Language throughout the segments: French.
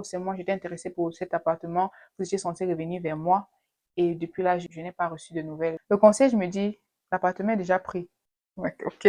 C'est moi, j'étais intéressée pour cet appartement, vous étiez censé revenir vers moi et depuis là, je n'ai pas reçu de nouvelles. Le concierge me dit, l'appartement est déjà pris. Ouais, ok,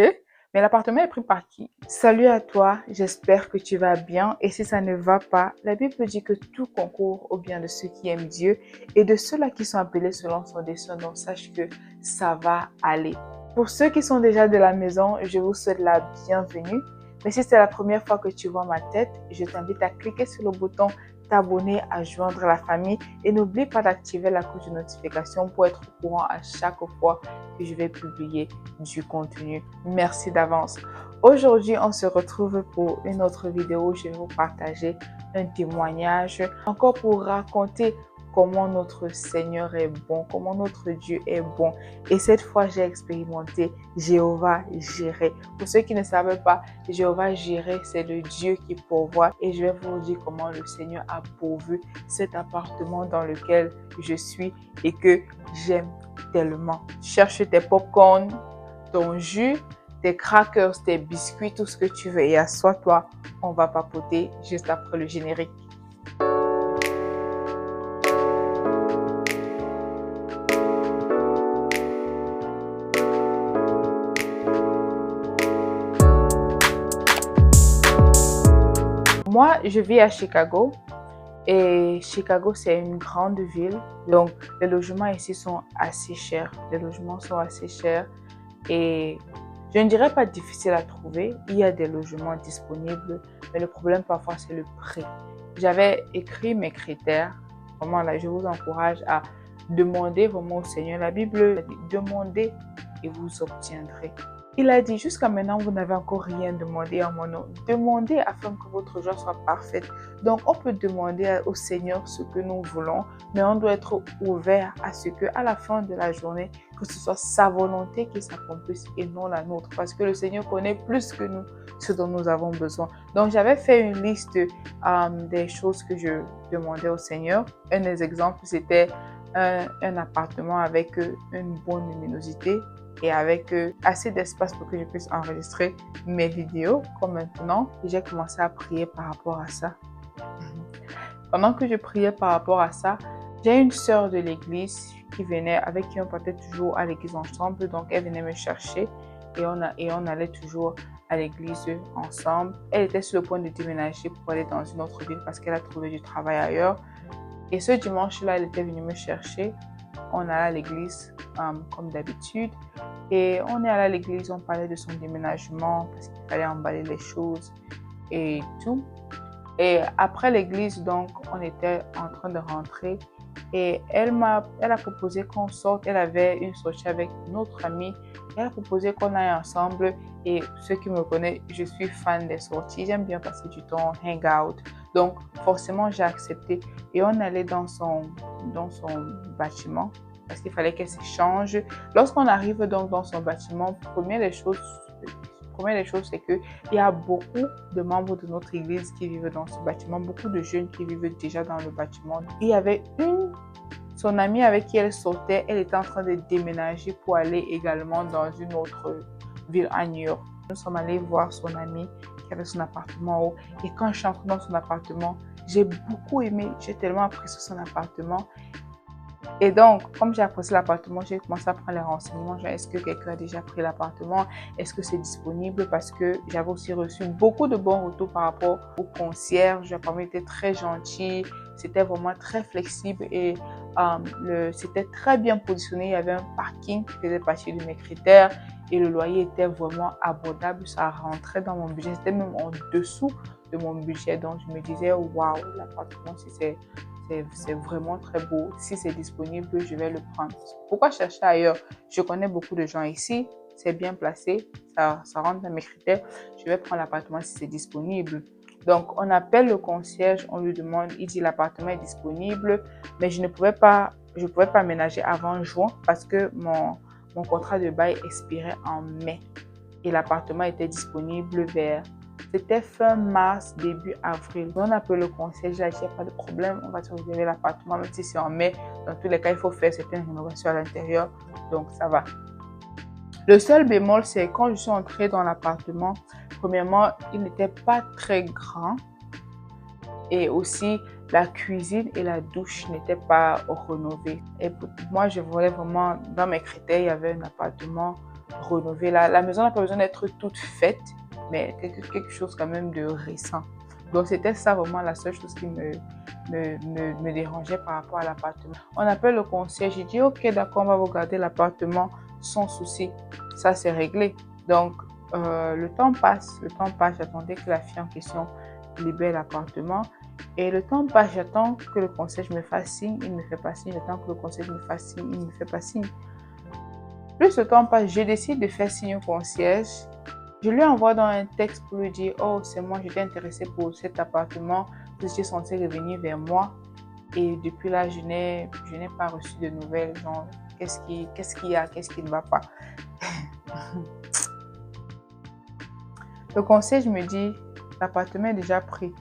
mais l'appartement est pris par qui? Salut à toi, j'espère que tu vas bien et si ça ne va pas, la Bible dit que tout concourt au bien de ceux qui aiment Dieu et de ceux-là qui sont appelés selon son dessein, donc sache que ça va aller. Pour ceux qui sont déjà de la maison, je vous souhaite la bienvenue. Mais si c'est la première fois que tu vois ma tête, je t'invite à cliquer sur le bouton t'abonner, à joindre la famille et n'oublie pas d'activer la cloche de notification pour être au courant à chaque fois que je vais publier du contenu. Merci d'avance. Aujourd'hui, on se retrouve pour une autre vidéo où je vais vous partager un témoignage, encore pour raconter comment notre Seigneur est bon, comment notre Dieu est bon. Et cette fois, j'ai expérimenté Jéhovah Jireh. Pour ceux qui ne savent pas, Jéhovah Jireh, c'est le Dieu qui pourvoit. Et je vais vous dire comment le Seigneur a pourvu cet appartement dans lequel je suis et que j'aime tellement. Cherche tes popcorn, ton jus, tes crackers, tes biscuits, tout ce que tu veux et assois-toi. On va papoter juste après le générique. Moi, je vis à Chicago et Chicago, c'est une grande ville. Donc, les logements ici sont assez chers. Les logements sont assez chers et je ne dirais pas difficile à trouver. Il y a des logements disponibles, mais le problème parfois, c'est le prix. J'avais écrit mes critères. Vraiment, là, je vous encourage à demander vraiment au Seigneur. La Bible dit, demandez et vous obtiendrez. Il a dit, jusqu'à maintenant, vous n'avez encore rien demandé en mon nom. Demandez afin que votre joie soit parfaite. Donc, on peut demander au Seigneur ce que nous voulons, mais on doit être ouvert à ce qu'à la fin de la journée, que ce soit sa volonté qui s'accomplisse et non la nôtre. Parce que le Seigneur connaît plus que nous ce dont nous avons besoin. Donc, j'avais fait une liste des choses que je demandais au Seigneur. Un des exemples, c'était un appartement avec une bonne luminosité et avec assez d'espace pour que je puisse enregistrer mes vidéos comme maintenant. J'ai commencé à prier par rapport à ça. Pendant que je priais par rapport à ça, j'ai une sœur de l'église qui venait, avec qui on partait toujours à l'église ensemble. Donc, elle venait me chercher et on allait toujours à l'église ensemble. Elle était sur le point de déménager pour aller dans une autre ville parce qu'elle a trouvé du travail ailleurs. Et ce dimanche-là, elle était venue me chercher. On allait à l'église comme d'habitude. Et on est allé à l'église, on parlait de son déménagement parce qu'il fallait emballer les choses et tout. Et après l'église, donc, on était en train de rentrer et elle a proposé qu'on sorte. Elle avait une sortie avec une autre amie. Elle a proposé qu'on aille ensemble. Et ceux qui me connaissent, je suis fan des sorties. J'aime bien passer du temps, hang out. Donc, forcément, j'ai accepté. Et on allait dans son bâtiment parce qu'il fallait qu'elle s'échange. Lorsqu'on arrive donc dans son bâtiment, première des choses, c'est qu'il y a beaucoup de membres de notre église qui vivent dans ce bâtiment, beaucoup de jeunes qui vivent déjà dans le bâtiment. Il y avait son amie avec qui elle sortait, elle était en train de déménager pour aller également dans une autre ville à New York. Nous sommes allés voir son amie qui avait son appartement en haut. Et quand je suis entrée dans son appartement, j'ai beaucoup aimé, j'ai tellement apprécié son appartement. Et donc, comme j'ai apprécié l'appartement, j'ai commencé à prendre les renseignements. Genre, est-ce que quelqu'un a déjà pris l'appartement? Est-ce que c'est disponible? Parce que j'avais aussi reçu beaucoup de bons retours par rapport au concierge. Le appartement était très gentil. C'était vraiment très flexible et c'était très bien positionné. Il y avait un parking qui faisait partie de mes critères et le loyer était vraiment abordable. Ça rentrait dans mon budget. C'était même en dessous de mon budget. Donc, je me disais, waouh, l'appartement, c'est vraiment très beau. Si c'est disponible, je vais le prendre. Pourquoi chercher ailleurs? Je connais beaucoup de gens ici. C'est bien placé. Ça rentre dans mes critères. Je vais prendre l'appartement si c'est disponible. Donc, on appelle le concierge. On lui demande. Il dit l'appartement est disponible. Mais je ne pouvais pas aménager avant juin parce que mon contrat de bail expirait en mai. Et l'appartement était disponible c'était fin mars, début avril. On appelle le concierge, il n'y a pas de problème, on va te réserver l'appartement, même si c'est en mai. Dans tous les cas, il faut faire certaines rénovations à l'intérieur, donc ça va. Le seul bémol, c'est quand je suis entrée dans l'appartement, premièrement, il n'était pas très grand Et aussi, la cuisine et la douche n'étaient pas rénovées. Et moi, je voulais vraiment, dans mes critères, il y avait un appartement rénové. La maison n'a pas besoin d'être toute faite, mais quelque chose quand même de récent. Donc, c'était ça vraiment la seule chose qui me dérangeait par rapport à l'appartement. On appelle le concierge, il dit, ok, d'accord, on va vous garder l'appartement sans souci. Ça, c'est réglé. Donc, le temps passe, j'attendais que la fille en question libère l'appartement. Et le temps passe, j'attends que le concierge me fasse signe, il ne me fait pas signe. J'attends que le concierge me fasse signe, il ne me fait pas signe. Plus le temps passe, je décide de faire signe au concierge. Je lui envoie dans un texte pour lui dire, oh, c'est moi, j'étais intéressée pour cet appartement. Vous étiez censé revenir vers moi. Et depuis là, je n'ai pas reçu de nouvelles. Genre, qu'est-ce qu'il y a, qu'est-ce qui ne va pas? Le concierge me dit, l'appartement est déjà pris.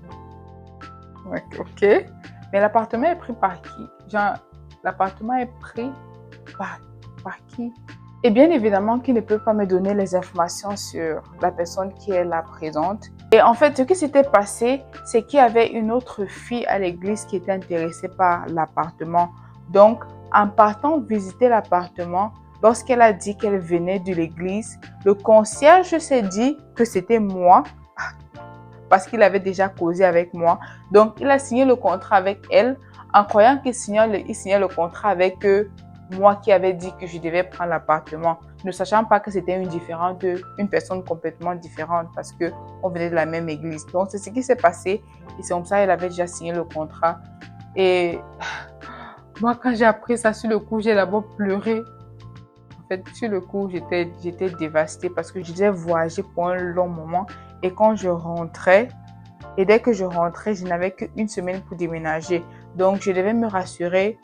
Ouais, ok. Mais l'appartement est pris par qui? Genre, l'appartement est pris par qui? Et bien évidemment qu'il ne peut pas me donner les informations sur la personne qui est là présente. Et en fait, ce qui s'était passé, c'est qu'il y avait une autre fille à l'église qui était intéressée par l'appartement. Donc, en partant visiter l'appartement, lorsqu'elle a dit qu'elle venait de l'église, le concierge s'est dit que c'était moi parce qu'il avait déjà causé avec moi. Donc, il a signé le contrat avec elle en croyant qu'il signait le contrat avec moi qui avait dit que je devais prendre l'appartement, ne sachant pas que c'était une personne complètement différente parce qu'on venait de la même église. Donc, c'est ce qui s'est passé et c'est comme ça qu'elle avait déjà signé le contrat. Et moi, quand j'ai appris ça sur le coup, j'ai d'abord pleuré. En fait, sur le coup, j'étais dévastée parce que je devais voyager pour un long moment. Et quand je rentrais, et dès que je rentrais, je n'avais qu'une semaine pour déménager. Donc, je devais me rassurer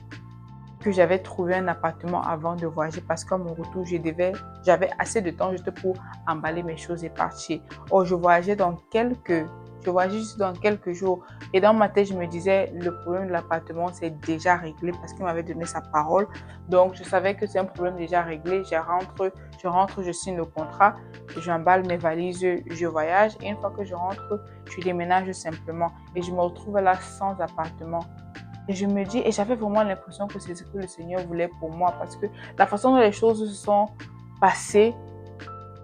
que j'avais trouvé un appartement avant de voyager parce qu'à mon retour, j'avais assez de temps juste pour emballer mes choses et partir. Oh, je voyageais juste dans quelques jours. Et dans ma tête, je me disais, le problème de l'appartement, c'est déjà réglé parce qu'il m'avait donné sa parole. Donc, je savais que c'est un problème déjà réglé. Je rentre, je signe le contrat, j'emballe mes valises, je voyage. Et une fois que je rentre, je déménage simplement. Et je me retrouve là sans appartement. Et je me dis, et j'avais vraiment l'impression que c'est ce que le Seigneur voulait pour moi parce que la façon dont les choses se sont passées,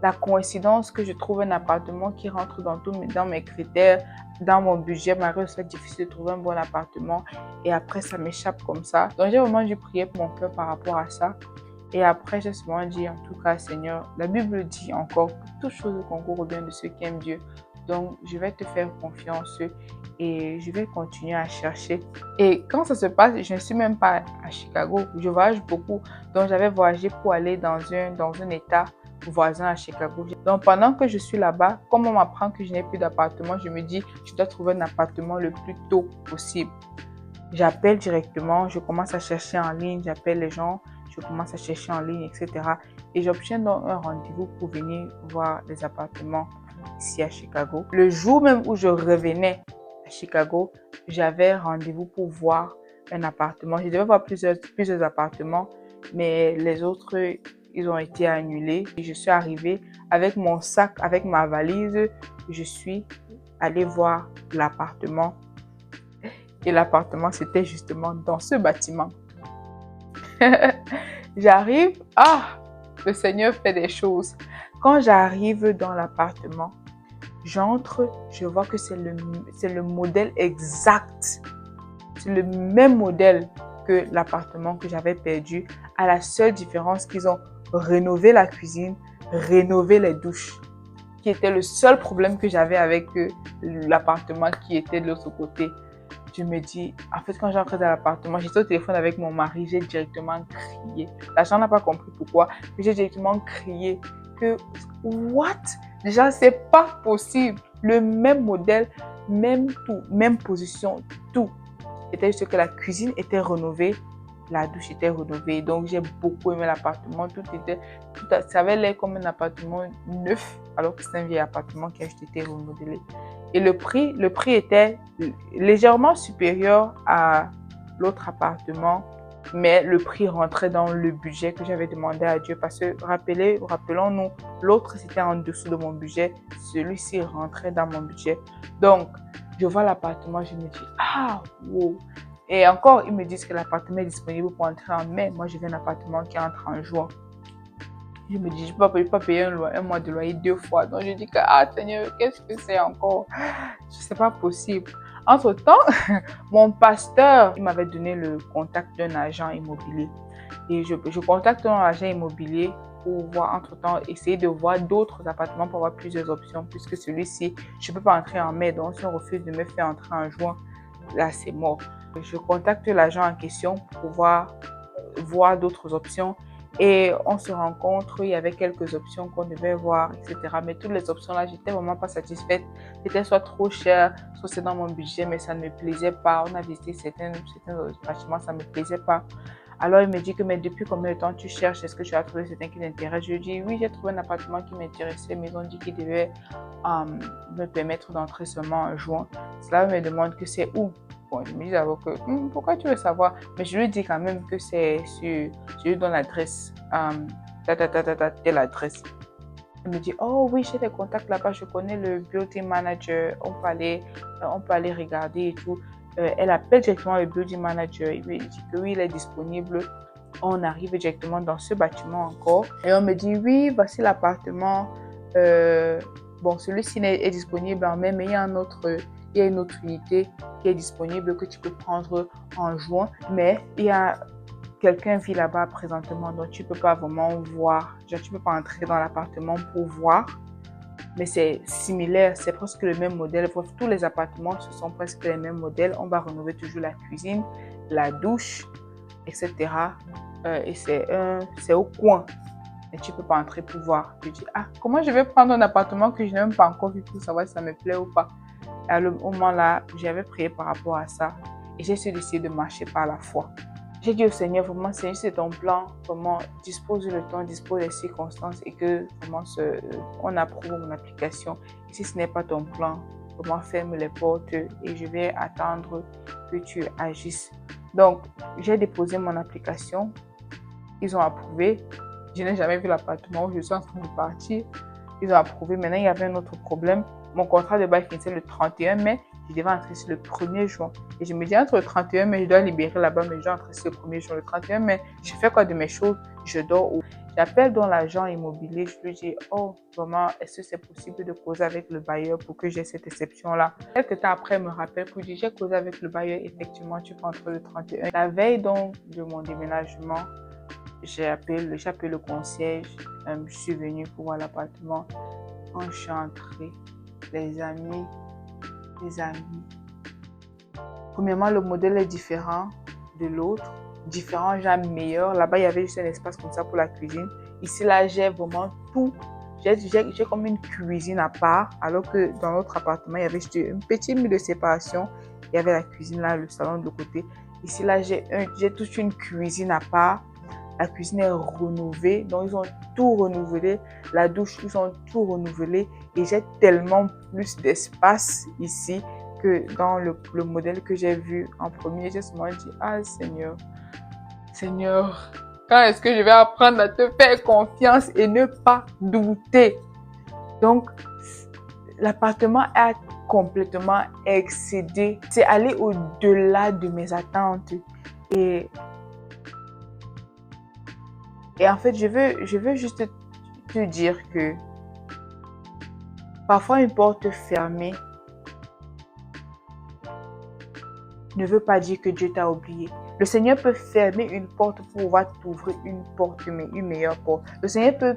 la coïncidence que je trouve un appartement qui rentre dans mes critères, dans mon budget, malgré que c'est difficile de trouver un bon appartement et après ça m'échappe comme ça. Donc j'ai vraiment dû prier pour mon cœur par rapport à ça. Et après, j'ai souvent dit, en tout cas, Seigneur, la Bible dit encore que toute chose concourt au bien de ceux qui aiment Dieu. Donc, je vais te faire confiance et je vais continuer à chercher. Et quand ça se passe, je ne suis même pas à Chicago. Je voyage beaucoup. Donc, j'avais voyagé pour aller dans un état voisin à Chicago. Donc, pendant que je suis là-bas, comme on m'apprend que je n'ai plus d'appartement, je me dis, je dois trouver un appartement le plus tôt possible. J'appelle directement, je commence à chercher en ligne, j'appelle les gens, je commence à chercher en ligne, etc. Et j'obtiens donc un rendez-vous pour venir voir les appartements ici à Chicago. Le jour même où je revenais à Chicago, j'avais rendez-vous pour voir un appartement. Je devais voir plusieurs appartements, mais les autres, ils ont été annulés. Et je suis arrivée avec mon sac, avec ma valise. Je suis allée voir l'appartement. Et l'appartement, c'était justement dans ce bâtiment. J'arrive, le Seigneur fait des choses. Quand j'arrive dans l'appartement, j'entre, je vois que c'est le modèle exact. C'est le même modèle que l'appartement que j'avais perdu. À la seule différence qu'ils ont rénové la cuisine, rénové les douches, qui était le seul problème que j'avais avec l'appartement qui était de l'autre côté. Je me dis, en fait, quand j'entrais dans l'appartement, j'étais au téléphone avec mon mari, j'ai directement crié. La gens n'a pas compris pourquoi, mais j'ai directement crié que, what? Déjà, c'est pas possible. Le même modèle, même tout, même position, tout. C'était juste que la cuisine était rénovée, la douche était rénovée. Donc, j'ai beaucoup aimé l'appartement. Ça avait l'air comme un appartement neuf, alors que c'est un vieil appartement qui a juste été remodelé. Et le prix était légèrement supérieur à l'autre appartement, mais le prix rentrait dans le budget que j'avais demandé à Dieu parce que rappelons-nous, l'autre c'était en dessous de mon budget, celui-ci rentrait dans mon budget. Donc, Je vois l'appartement, je me dis, ah, wow. Et encore, ils me disent que l'appartement est disponible pour entrer en mai. Moi, je veux un appartement qui entre en juin. Je me dis, je ne peux pas payer un mois de loyer 2 fois. Donc, je dis que, ah, Seigneur, qu'est-ce que c'est encore? C'est pas possible. Entre-temps, mon pasteur, il m'avait donné le contact d'un agent immobilier. Et je contacte un agent immobilier pour voir, entre-temps, essayer de voir d'autres appartements pour avoir plusieurs options, puisque celui-ci, je ne peux pas entrer en mai. Donc, si on refuse de me faire entrer en juin, là, c'est mort. Je contacte l'agent en question pour pouvoir voir d'autres options. Et on se rencontre, il y avait quelques options qu'on devait voir, etc. Mais toutes les options-là, j'étais vraiment pas satisfaite. C'était soit trop cher, soit c'est dans mon budget, mais ça ne me plaisait pas. On a visité certains bâtiments, ça ne me plaisait pas. Alors, il me dit que, mais depuis combien de temps tu cherches? Est-ce que tu as trouvé certains qui t'intéressent? Je lui dis, oui, j'ai trouvé un appartement qui m'intéressait, mais ils ont dit qu'ils devaient me permettre d'entrer seulement en juin. Cela me demande que c'est où? Bon, je me dis d'abord que, pourquoi tu veux savoir? Mais je lui dis quand même que c'est sur, je lui donne l'adresse, telle adresse. Elle me dit, oh oui, j'ai des contacts là-bas, je connais le building manager, on peut aller regarder et tout. Elle appelle directement le building manager, il me dit que oui, il est disponible. On arrive directement dans ce bâtiment encore et on me dit, oui, voici l'appartement. Bon, celui-ci est disponible en mai, mais il y a une autre unité qui est disponible que tu peux prendre en juin, mais il y a quelqu'un vit là-bas présentement, donc tu peux pas vraiment voir, genre tu peux pas entrer dans l'appartement pour voir, mais c'est similaire, c'est presque le même modèle. Bref, tous les appartements, ce sont presque les mêmes modèles. On va rénover toujours la cuisine, la douche, etc. Et c'est au coin, mais tu peux pas entrer pour voir. Je dis, ah, comment je vais prendre un appartement que je n'ai même pas encore vu pour savoir si ça me plaît ou pas? À le moment-là, j'avais prié par rapport à ça et j'ai décidé de marcher par la foi. J'ai dit au Seigneur, vraiment, Seigneur, c'est ton plan, vraiment, dispose le temps, dispose des circonstances et que vraiment on approuve mon application. Et si ce n'est pas ton plan, vraiment, ferme les portes et je vais attendre que tu agisses. Donc, j'ai déposé mon application, ils ont approuvé. Je n'ai jamais vu l'appartement où je suis en train de partir. Ils ont approuvé. Maintenant, il y avait un autre problème. Mon contrat de bail finissait le 31 mai. Je devais entrer sur le 1er juin. Et je me dis, entre le 31 mai, je dois libérer là-bas, mais je dois entrer sur le 1er juin. Le 31 mai, je fais quoi de mes choses? Je dors où? J'appelle donc l'agent immobilier. Je lui dis, oh, vraiment, est-ce que c'est possible de causer avec le bailleur pour que j'ai cette exception-là? Quelques temps après, elle me rappelle pour dire, j'ai causé avec le bailleur. Effectivement, tu peux entrer le 31. La veille donc de mon déménagement, j'ai appelé le concierge. Je suis venue pour voir l'appartement. Quand je suis entrée, les amis. Premièrement, le modèle est différent de l'autre. Différent, genre meilleur. Là-bas, il y avait juste un espace comme ça pour la cuisine. Ici, là, j'ai vraiment tout. J'ai comme une cuisine à part, alors que dans l'autre appartement, il y avait juste un petit mur de séparation. Il y avait la cuisine là, le salon de l'autre côté. Ici, là, j'ai toute une cuisine à part. La cuisine est rénovée, donc ils ont tout renouvelé. La douche, ils ont tout renouvelé. Et j'ai tellement plus d'espace ici que dans le modèle que j'ai vu en premier. J'ai seulement dit, ah Seigneur, quand est-ce que je vais apprendre à te faire confiance et ne pas douter? Donc, l'appartement a complètement excédé. C'est allé au-delà de mes attentes. Et en fait, je veux juste te dire que parfois une porte fermée ne veut pas dire que Dieu t'a oublié. Le Seigneur peut fermer une porte pour pouvoir t'ouvrir une porte, mais une meilleure porte. Le Seigneur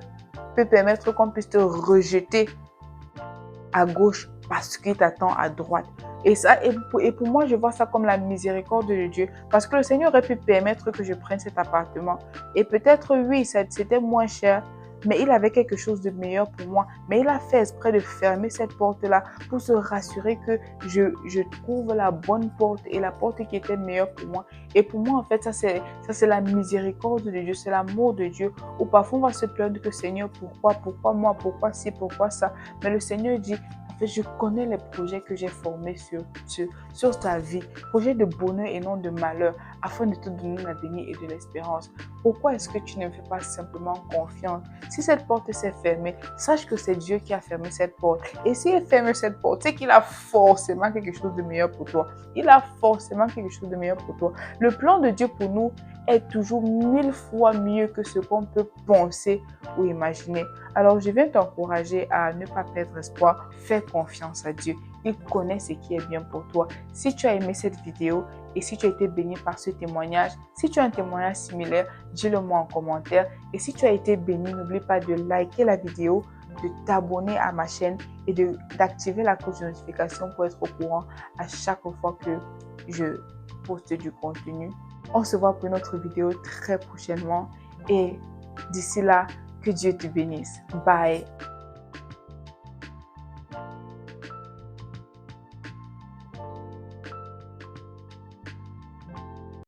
peut permettre qu'on puisse te rejeter à gauche parce qu'il t'attend à droite. Et pour moi, je vois ça comme la miséricorde de Dieu. Parce que le Seigneur aurait pu permettre que je prenne cet appartement. Et peut-être, oui, c'était moins cher. Mais il avait quelque chose de meilleur pour moi. Mais il a fait exprès de fermer cette porte-là pour se rassurer que je trouve la bonne porte et la porte qui était meilleure pour moi. Et pour moi, en fait, ça c'est la miséricorde de Dieu, c'est l'amour de Dieu. Ou parfois, on va se plaindre que Seigneur, pourquoi moi, pourquoi ci, pourquoi ça. Mais le Seigneur dit, fait, je connais les projets que j'ai formés sur ta vie, projets de bonheur et non de malheur, afin de te donner l'avenir et de l'espérance. Pourquoi est-ce que tu ne me fais pas simplement confiance? Si cette porte s'est fermée, sache que c'est Dieu qui a fermé cette porte. Et s'il ferme cette porte, c'est qu'il a forcément quelque chose de meilleur pour toi. Il a forcément quelque chose de meilleur pour toi. Le plan de Dieu pour nous est toujours 1000 fois mieux que ce qu'on peut penser ou imaginer. Alors, je viens t'encourager à ne pas perdre espoir. Fais confiance à Dieu. Il connaît ce qui est bien pour toi. Si tu as aimé cette vidéo et si tu as été béni par ce témoignage, si tu as un témoignage similaire, dis-le moi en commentaire. Et si tu as été béni, n'oublie pas de liker la vidéo, de t'abonner à ma chaîne et d'activer la cloche de notification pour être au courant à chaque fois que je poste du contenu. On se voit pour une autre vidéo très prochainement et d'ici là, que Dieu te bénisse. Bye.